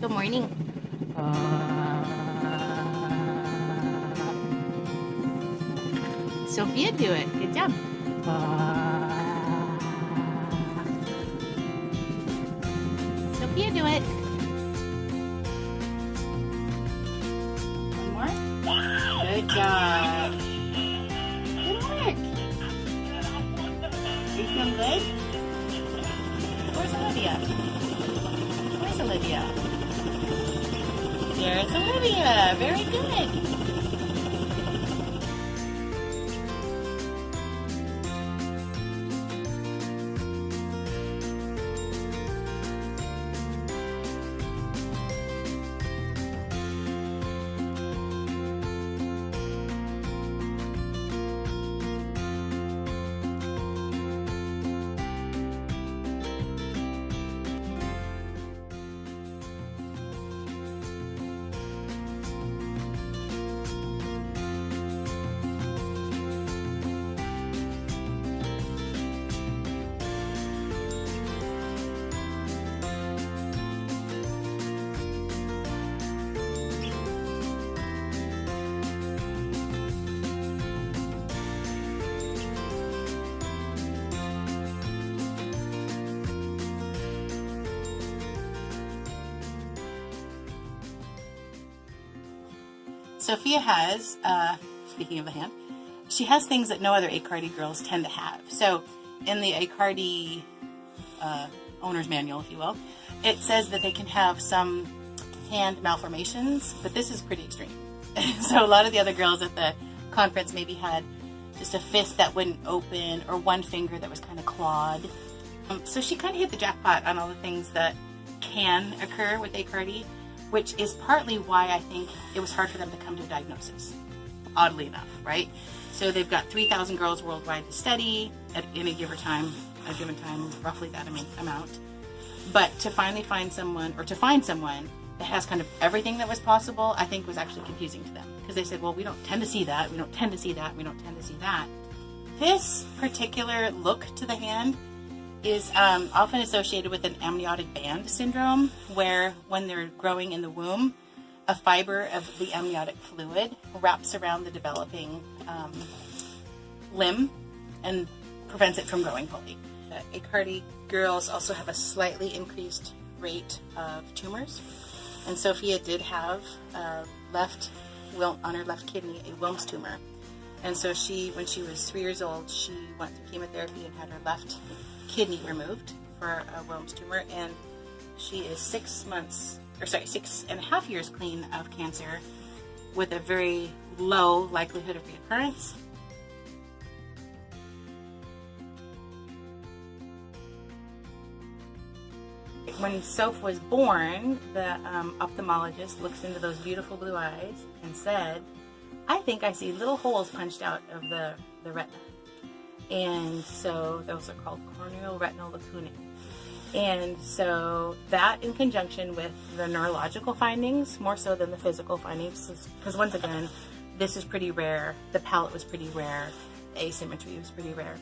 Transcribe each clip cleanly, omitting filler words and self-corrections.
Good morning. Sophia, do it. Good job. Sophia, do it. One more. Good job. Good work. Are you feeling good? Where's Olivia? Where's Olivia? There's Olivia. Very good. Sophia has, speaking of the hand, she has things that no other Aicardi girls tend to have. So in the Aicardi owner's manual, if you will, it says that they can have some hand malformations, but this is pretty extreme. So a lot of the other girls at the conference maybe had just a fist that wouldn't open or one finger that was kind of clawed. So she kind of hit the jackpot on all the things that can occur with Aicardi, which is partly why I think it was hard for them to come to a diagnosis, oddly enough, right? So they've got 3,000 girls worldwide to study in a given time, roughly that amount. But to finally find someone, or to find someone that has kind of everything that was possible, I think was actually confusing to them. Because they said, well, we don't tend to see that, we don't tend to see that, we don't tend to see that. This particular look to the hand is often associated with an amniotic band syndrome, where when they're growing in the womb, a fiber of the amniotic fluid wraps around the developing limb and prevents it from growing fully. Aicardi girls also have a slightly increased rate of tumors, and Sophia did have on her left kidney a Wilms tumor, and so when she was 3 years old, she went through chemotherapy and had her left kidney removed for a Wilms tumor, and she is 6.5 years clean of cancer with a very low likelihood of reoccurrence. When Soph was born, the ophthalmologist looks into those beautiful blue eyes and said, I think I see little holes punched out of the retina. And so those are called corneal retinal lacunae. And so that, in conjunction with the neurological findings, more so than the physical findings, because once again, this is pretty rare, the palate was pretty rare, the asymmetry was pretty rare,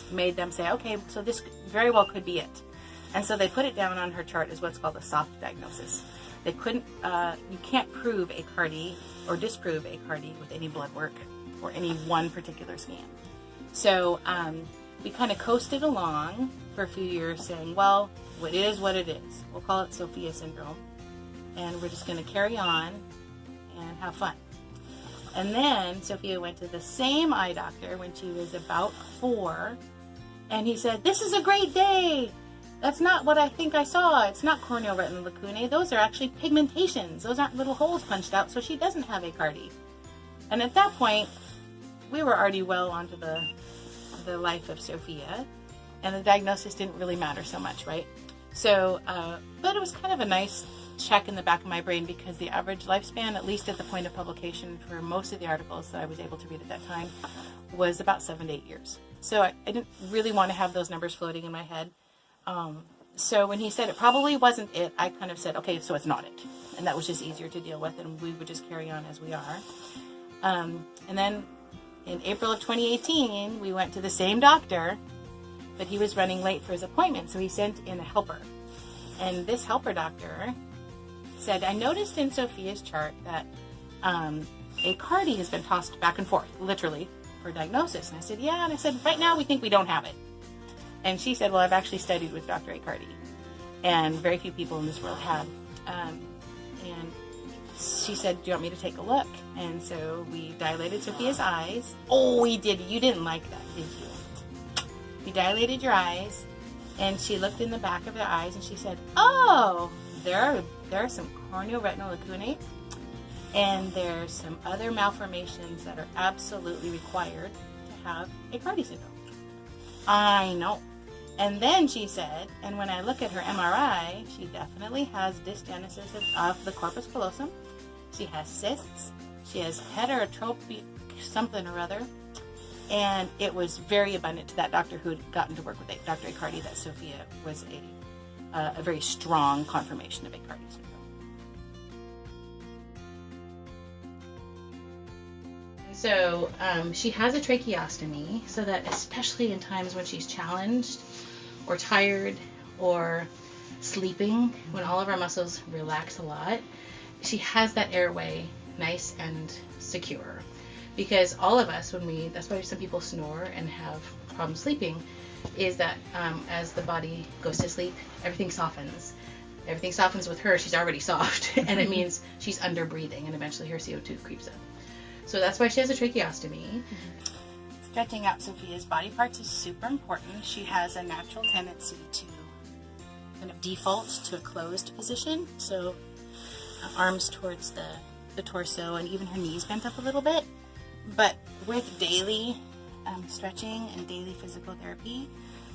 made them say, okay, so this very well could be it. And so they put it down on her chart as what's called a soft diagnosis. They couldn't, you can't prove Aicardi or disprove Aicardi with any blood work or any one particular scan. So we kind of coasted along for a few years saying, well, it is what it is. We'll call it Sophia syndrome. And we're just going to carry on and have fun. And then Sophia went to the same eye doctor when she was about 4. And he said, this is a great day. That's not what I think I saw. It's not corneal retinal lacunae. Those are actually pigmentations. Those aren't little holes punched out. So she doesn't have Aicardi. And at that point, we were already well onto the life of Sophia, and the diagnosis didn't really matter so much, right? So, but it was kind of a nice check in the back of my brain, because the average lifespan, at least at the point of publication for most of the articles that I was able to read at that time, was about 7 to 8 years. So I didn't really want to have those numbers floating in my head. So when he said it probably wasn't it, I kind of said, okay, so it's not it. And that was just easier to deal with, and we would just carry on as we are. And then in April of 2018, we went to the same doctor, but he was running late for his appointment, so he sent in a helper. And this helper doctor said, I noticed in Sophia's chart that Aicardi has been tossed back and forth, literally, for diagnosis. And I said, yeah. And I said, right now we think we don't have it. And she said, well, I've actually studied with Dr. Aicardi, and very few people in this world have. And she said, do you want me to take a look? And so we dilated Sophia's eyes. Oh, we did. You didn't like that, did you? We dilated your eyes, and she looked in the back of their eyes, and she said, oh, there are some corneal retinal lacunae, and there's some other malformations that are absolutely required to have Aicardi syndrome. I know. And then she said, and when I look at her MRI, she definitely has dysgenesis of the corpus callosum. She has cysts. She has heterotropy something or other. And it was very abundant to that doctor who had gotten to work with Dr. Aicardi that Sophia was a very strong confirmation of Aicardi syndrome. So she has a tracheostomy, so that especially in times when she's challenged or tired or sleeping, when all of our muscles relax a lot, she has that airway nice and secure. Because all of us, that's why some people snore and have problems sleeping, is that as the body goes to sleep, everything softens. Everything softens with her. She's already soft, and it means she's under breathing, and eventually her CO2 creeps up. So that's why she has a tracheostomy. Stretching out Sophia's body parts is super important. She has a natural tendency to kind of default to a closed position. So arms towards the torso, and even her knees bent up a little bit. But with daily stretching and daily physical therapy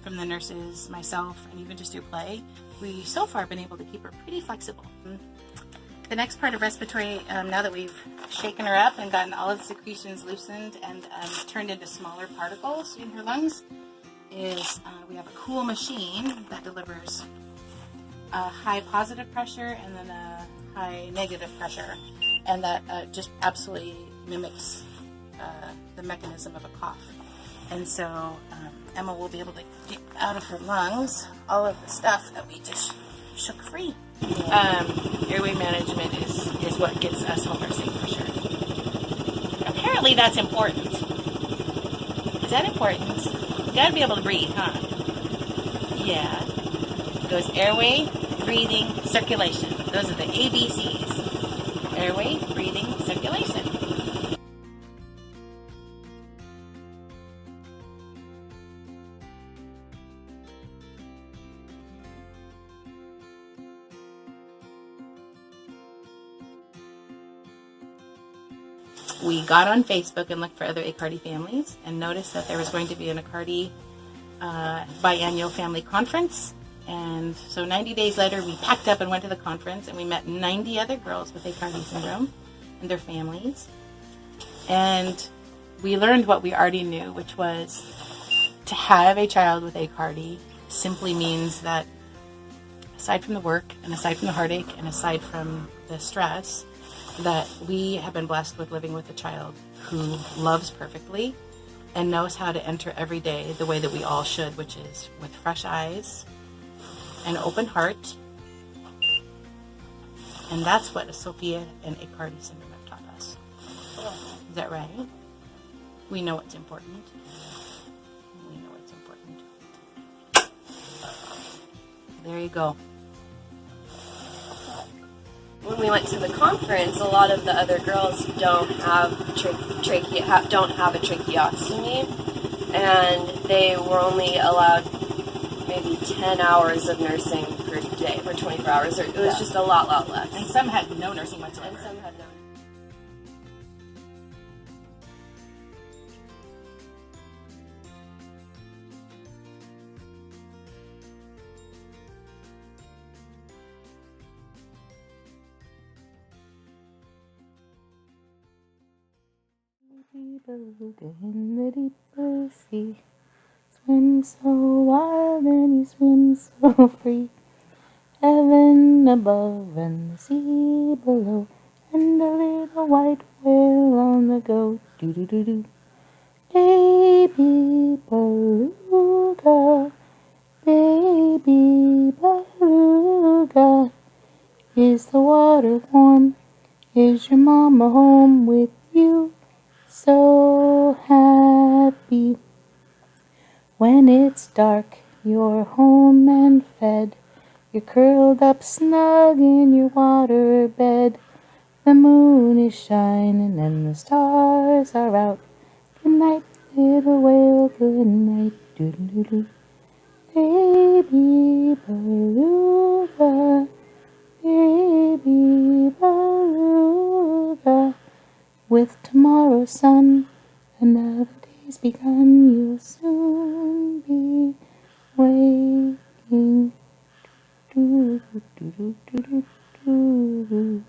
from the nurses, myself, and even just through play, we so far been able to keep her pretty flexible. The next part of respiratory, now that we've shaken her up and gotten all of the secretions loosened and turned into smaller particles in her lungs, is we have a cool machine that delivers a high positive pressure and then a high negative pressure, and that just absolutely mimics the mechanism of a cough. And so Emma will be able to get out of her lungs all of the stuff that we just shook free. Airway management is what gets us home nursing for sure. Apparently that's important. Is that important? You gotta be able to breathe, huh? Yeah. It goes airway, breathing, circulation. Those are the ABCs. Airway, breathing, circulation. We got on Facebook and looked for other Aicardi families and noticed that there was going to be an Aicardi biannual family conference. And so 90 days later, we packed up and went to the conference, and we met 90 other girls with Aicardi syndrome and their families. And we learned what we already knew, which was to have a child with Aicardi simply means that aside from the work and aside from the heartache and aside from the stress, that we have been blessed with living with a child who loves perfectly and knows how to enter every day the way that we all should, which is with fresh eyes, an open heart. And that's what Sophia and Aicardi syndrome have taught us. Is that right? We know it's important. We know it's important. There you go. When we went to the conference, a lot of the other girls don't have don't have a tracheostomy, and they were only allowed maybe 10 hours of nursing per day for 24 hours. It was just a lot less. And some had no nursing whatsoever. And some had no. In the deep blue sea, swim so wild and you swim so free. Heaven above and the sea below, and a little white whale on the go. Do do do do. Baby beluga, baby beluga. Is the water warm? Is your mama home with you? So happy. When it's dark, you're home and fed. You're curled up snug in your water bed. The moon is shining and the stars are out. Good night, little whale, good night, doo-doo-doo. Baby beluga, baby beluga. With tomorrow's sun, another day's begun. You'll soon be waking. Doo-doo-doo-doo-doo-doo.